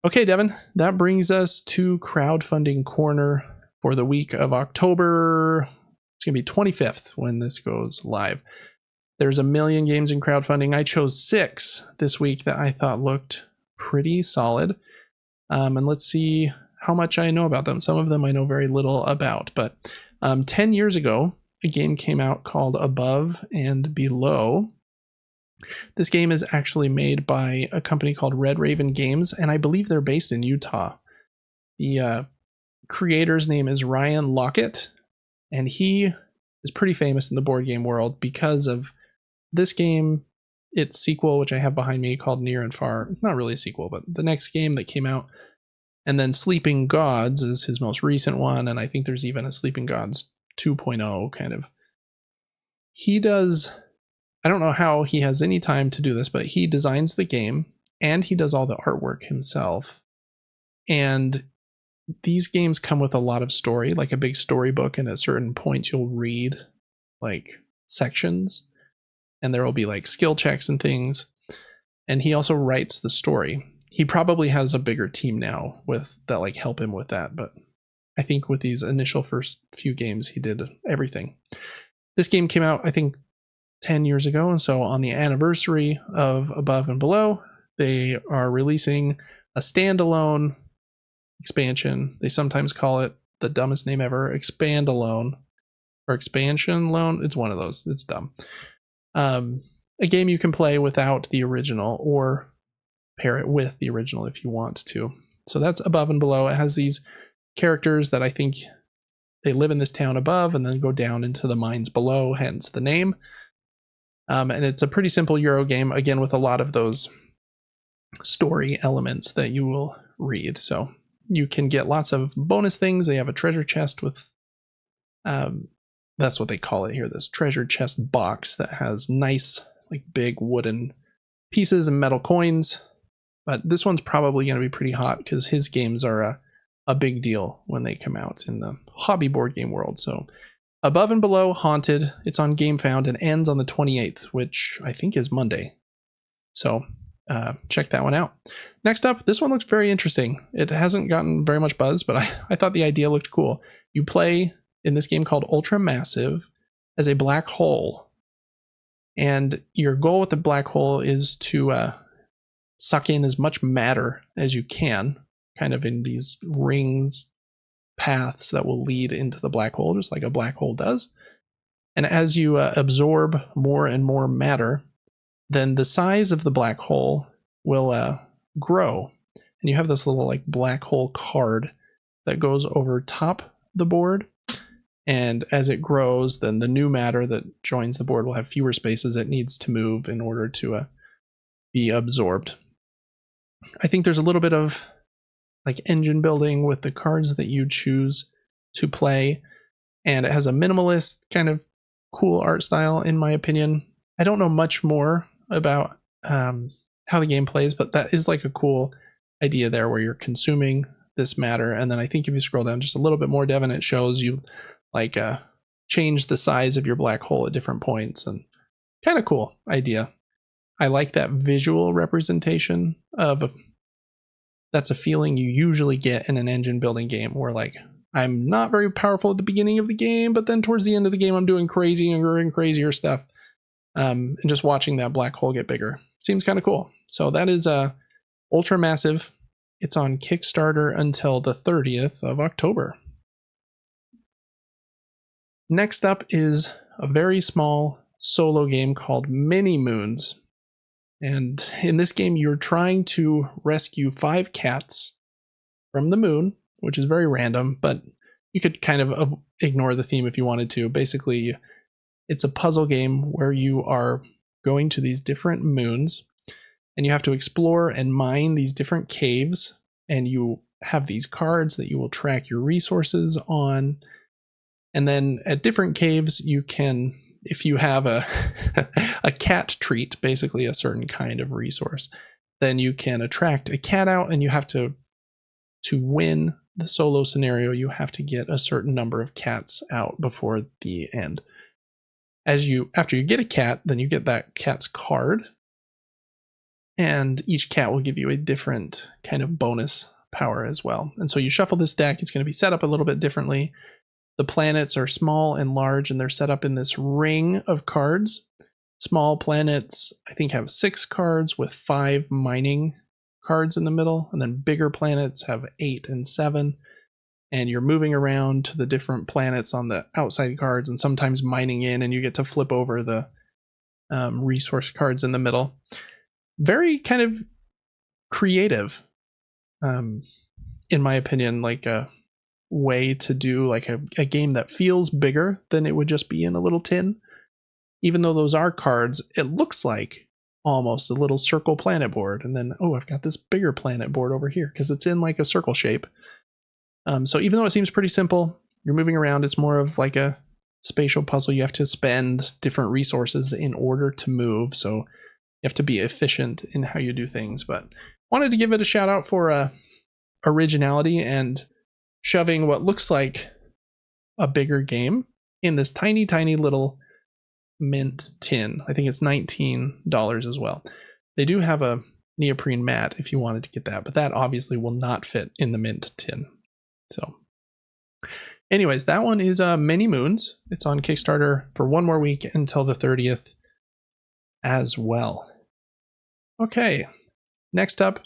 Okay, Devin, that brings us to crowdfunding corner for the week of October. It's going to be 25th when this goes live. There's a million games in crowdfunding. I chose 6 this week that I thought looked pretty solid. And let's see how much I know about them. Some of them I know very little about, but 10 years ago, a game came out called Above and Below. This game is actually made by a company called Red Raven Games, and I believe they're based in Utah. The creator's name is Ryan Lockett, and he is pretty famous in the board game world because of this game, its sequel, which I have behind me, called Near and Far. It's not really a sequel, but the next game that came out. And then Sleeping Gods is his most recent one, and I think there's even a Sleeping Gods 2.0 kind of. He does... I don't know how he has any time to do this, but he designs the game and he does all the artwork himself. And these games come with a lot of story, like a big storybook, and at certain points you'll read like sections and there will be like skill checks and things. And he also writes the story. He probably has a bigger team now with that like help him with that, but I think with these initial first few games he did everything. This game came out, I think, 10 years ago, and so on the anniversary of Above and Below, they are releasing a standalone expansion. They sometimes call it the dumbest name ever, Expand Alone or Expansion Loan. It's one of those. It's dumb. A game you can play without the original or pair it with the original if you want to. So that's Above and Below. It has these characters that I think they live in this town above and then go down into the mines below, hence the name. And it's a pretty simple Euro game, again, with a lot of those story elements that you will read. So you can get lots of bonus things. They have a treasure chest with, that's what they call it here, this treasure chest box that has nice, like big wooden pieces and metal coins. But this one's probably going to be pretty hot because his games are a big deal when they come out in the hobby board game world. So Above and Below, Haunted. It's on Gamefound and ends on the 28th, which I think is Monday. So check that one out. Next up, this one looks very interesting. It hasn't gotten very much buzz, but I thought the idea looked cool. You play in this game called ULTRAMASSIVE as a black hole. And your goal with the black hole is to suck in as much matter as you can, kind of in these rings, paths that will lead into the black hole, just like a black hole does. And as you absorb more and more matter, then the size of the black hole will grow. And you have this little like black hole card that goes over top the board. And as it grows, then the new matter that joins the board will have fewer spaces it needs to move in order to be absorbed. I think there's a little bit of like engine building with the cards that you choose to play, and it has a minimalist kind of cool art style in my opinion. I don't know much more about how the game plays, but that is like a cool idea there where you're consuming this matter, and then I think if you scroll down just a little bit more, Devin, it shows you like change the size of your black hole at different points, and kind of cool idea. I like that visual representation of that's a feeling you usually get in an engine building game where like I'm not very powerful at the beginning of the game, but then towards the end of the game I'm doing crazier and crazier stuff. And just watching that black hole get bigger seems kind of cool. So that is ULTRAMASSIVE. It's on Kickstarter until the 30th of October. Next up is a very small solo game called Mini Moons. And in this game, you're trying to rescue 5 cats from the moon, which is very random, but you could kind of ignore the theme if you wanted to. Basically, it's a puzzle game where you are going to these different moons, and you have to explore and mine these different caves, and you have these cards that you will track your resources on. And then at different caves, you can, if you have a cat treat, basically a certain kind of resource, then you can attract a cat out, and you have to win the solo scenario, you have to get a certain number of cats out before the end. after you get a cat, then you get that cat's card, and each cat will give you a different kind of bonus power as well. And so you shuffle this deck, it's going to be set up a little bit differently. The planets are small and large, and they're set up in this ring of cards. Small planets, I think, have 6 cards with 5 mining cards in the middle, and then bigger planets have 8 and 7. And you're moving around to the different planets on the outside cards, and sometimes mining in, and you get to flip over the resource cards in the middle. Very kind of creative, in my opinion, like a way to do like a game that feels bigger than it would just be in a little tin. Even though those are cards, it looks like almost a little circle planet board. And then, oh, I've got this bigger planet board over here because it's in like a circle shape. So even though it seems pretty simple, you're moving around, it's more of like a spatial puzzle. You have to spend different resources in order to move. So you have to be efficient in how you do things. But wanted to give it a shout out for originality and shoving what looks like a bigger game in this tiny, tiny little mint tin. I think it's $19 as well. They do have a neoprene mat if you wanted to get that, but that obviously will not fit in the mint tin. So anyways, that one is Many Moons. It's on Kickstarter for one more week until the 30th as well. Okay, next up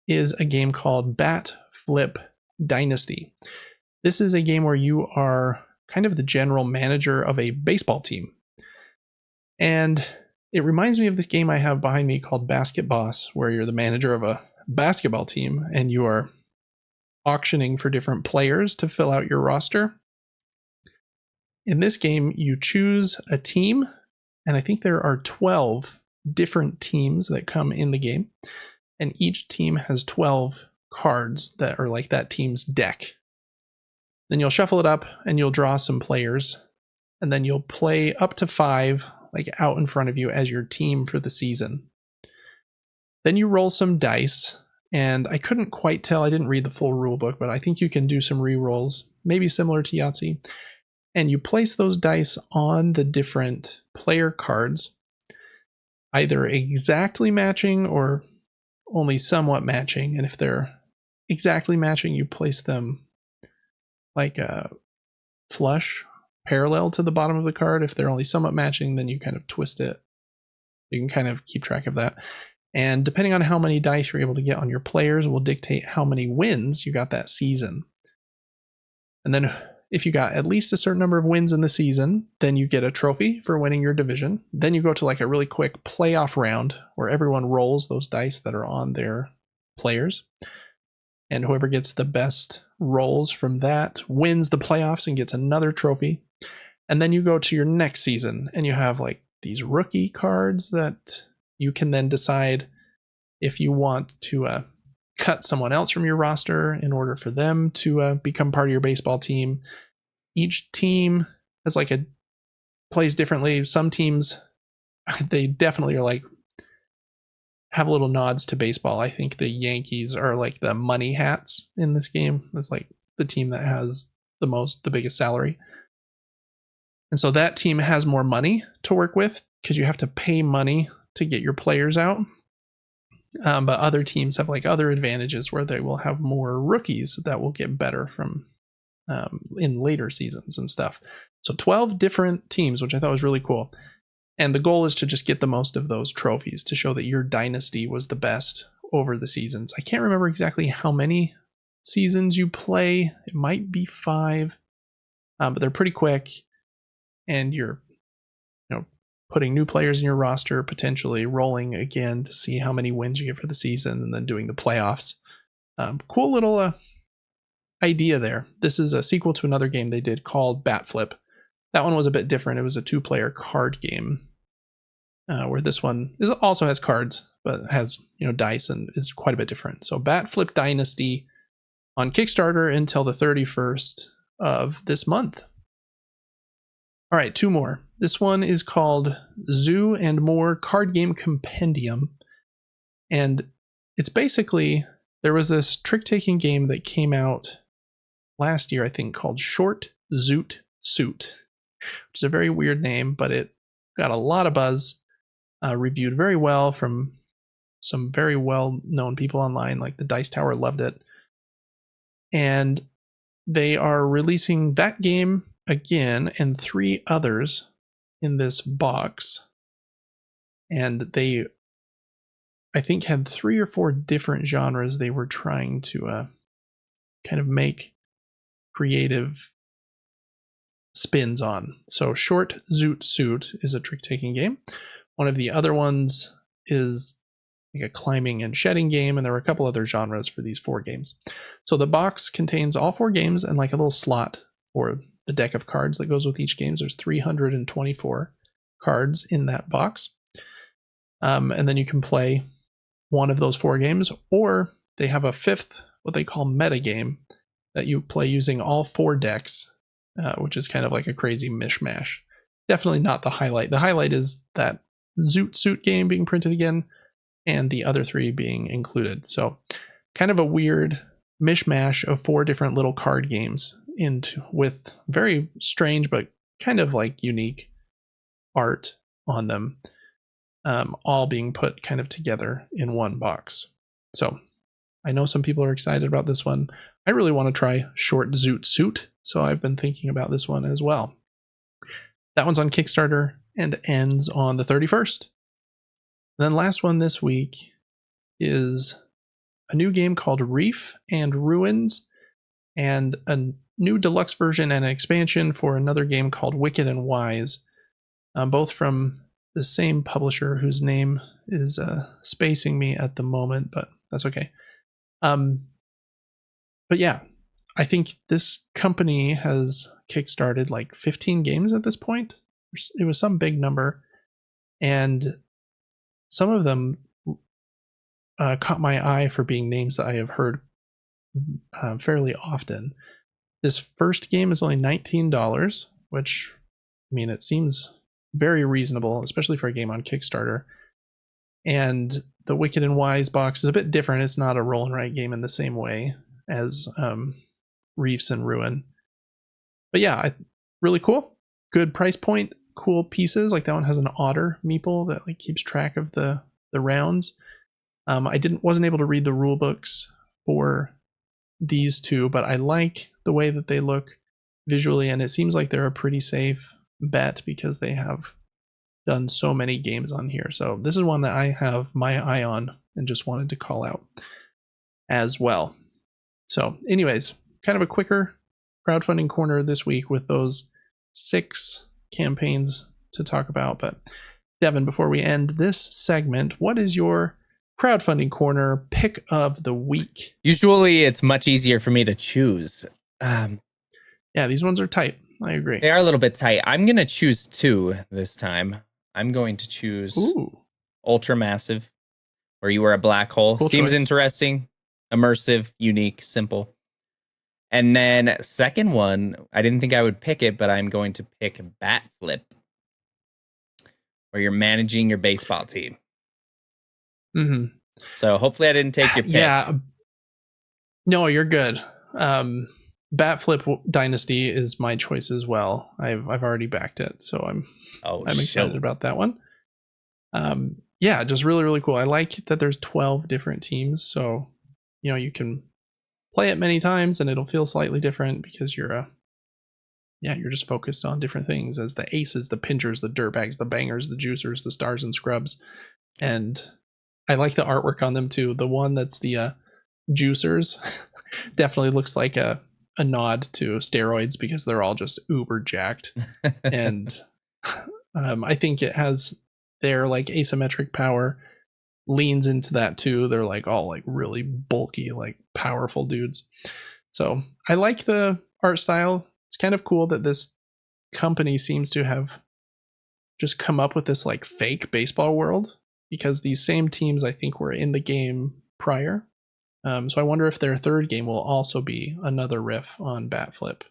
is a game called Flip Dynasty. This is a game where you are kind of the general manager of a baseball team. And it reminds me of this game I have behind me called Basket Boss, where you're the manager of a basketball team and you are auctioning for different players to fill out your roster. In this game, you choose a team, and I think there are 12 different teams that come in the game, and each team has 12 cards that are like that team's deck. Then you'll shuffle it up and you'll draw some players, and then you'll play up to 5 like out in front of you as your team for the season. Then you roll some dice, and I couldn't quite tell, I didn't read the full rule book, but I think you can do some re-rolls, maybe similar to Yahtzee. And you place those dice on the different player cards, either exactly matching or only somewhat matching. And if they're exactly matching, you place them like a flush parallel to the bottom of the card. If they're only somewhat matching, then you kind of twist it. You can kind of keep track of that. And depending on how many dice you're able to get on your players will dictate how many wins you got that season. And then if you got at least a certain number of wins in the season, then you get a trophy for winning your division. Then you go to like a really quick playoff round where everyone rolls those dice that are on their players. And whoever gets the best rolls from that wins the playoffs and gets another trophy. And then you go to your next season and you have like these rookie cards that you can then decide if you want to cut someone else from your roster in order for them to become part of your baseball team. Each team has plays differently. Some teams, they definitely are like have little nods to baseball. I think the Yankees are like the money hats in this game. It's like the team that has the biggest salary. And so that team has more money to work with because you have to pay money to get your players out. But other teams have like other advantages where they will have more rookies that will get better from in later seasons and stuff. So 12 different teams, which I thought was really cool. And the goal is to just get the most of those trophies to show that your dynasty was the best over the seasons. I can't remember exactly how many seasons you play. It might be 5, but they're pretty quick. And you're putting new players in your roster, potentially rolling again to see how many wins you get for the season, and then doing the playoffs. Cool little idea there. This is a sequel to another game they did called Flip. That one was a bit different. It was a 2-player card game, where this one also has cards, but has dice and is quite a bit different. So Flip Dynasty on Kickstarter until the 31st of this month. All right, 2 more. This one is called Zoo and More Card Game Compendium. And it's basically, there was this trick-taking game that came out last year, I think, called Short Zoot Suit. which is a very weird name, but it got a lot of buzz, reviewed very well from some very well-known people online, like the Dice Tower loved it. And they are releasing that game again and 3 others in this box. And they, I think, had 3 or 4 different genres they were trying to kind of make creative spins on. So Short Zoot Suit is a trick-taking game. One of the other ones is like a climbing and shedding game, and there were a couple other genres for these 4 games. So the box contains all 4 games and like a little slot for the deck of cards that goes with each game. There's 324 cards in that box. And then you can play one of those 4 games, or they have a 5th, what they call meta game, that you play using all 4 decks, which is kind of like a crazy mishmash. Definitely not the highlight. The highlight is that Zoot Suit game being printed again, and the other 3 being included. So kind of a weird mishmash of 4 different little card games with very strange but kind of like unique art on them, all being put kind of together in one box. So I know some people are excited about this one. I really want to try Short Zoot Suit, so I've been thinking about this one as well. That one's on Kickstarter and ends on the 31st. And then last one this week is a new game called Reef and Ruins, and a new deluxe version and an expansion for another game called Wicked and Wise, both from the same publisher whose name is spacing me at the moment, but that's okay. But yeah, I think this company has kickstarted like 15 games at this point. It was some big number, and some of them caught my eye for being names that I have heard fairly often. This first game is only $19, which, I mean, it seems very reasonable, especially for a game on Kickstarter. And the Wicked and Wise box is a bit different. It's not a roll and write game in the same way as Reefs and Ruin. But yeah, really cool. Good price point. Cool pieces. Like that one has an otter meeple that like keeps track of the rounds. I wasn't able to read the rule books for these 2, but I like the way that they look visually, and it seems like they're a pretty safe bet because they have done so many games on here. So this is one that I have my eye on and just wanted to call out as well. So anyways, kind of a quicker crowdfunding corner this week with those 6 campaigns to talk about. But Devin, before we end this segment, what is your crowdfunding corner pick of the week? Usually it's much easier for me to choose. Yeah, these ones are tight. I agree. They are a little bit tight. I'm going to choose 2 this time. I'm going to choose Ultramassive, where you are a black hole. Cool Seems choice. interesting, immersive, unique, simple. And then second one, I didn't think I would pick it, but I'm going to pick Bat Flip, where you're managing your baseball team. Mm-hmm. So hopefully I didn't take your pick. Yeah. No, you're good. Bat Flip Dynasty is my choice as well. I've already backed it, so I'm excited about that one. Yeah, just really, really cool. I like that there's 12 different teams, so you can play it many times and it'll feel slightly different because you're just focused on different things as the aces, the pinchers, the dirtbags, the bangers, the juicers, the stars and scrubs. And I like the artwork on them too. The one that's the juicers definitely looks like a nod to steroids because they're all just uber jacked. And I think it has their like asymmetric power leans into that too. They're like all like really bulky, like powerful dudes. So I like the art style. It's kind of cool that this company seems to have just come up with this like fake baseball world, because these same teams I think were in the game prior. So I wonder if their third game will also be another riff on Bat Flip.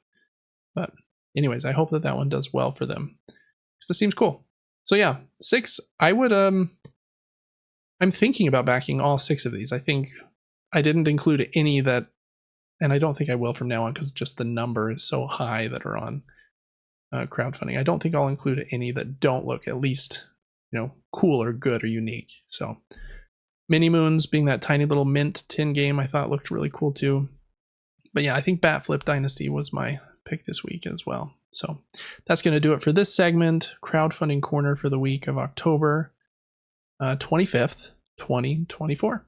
But anyways, I hope that one does well for them, because it seems cool. So yeah, 6. I would I'm thinking about backing all 6 of these. I think I didn't include any that, and I don't think I will from now on, because just the number is so high that are on crowdfunding. I don't think I'll include any that don't look at least, cool or good or unique. So Mini Moons being that tiny little mint tin game I thought looked really cool too. But yeah, I think Flip Dynasty was my pick this week as well. So that's going to do it for this segment, crowdfunding corner for the week of October 25th, 2024.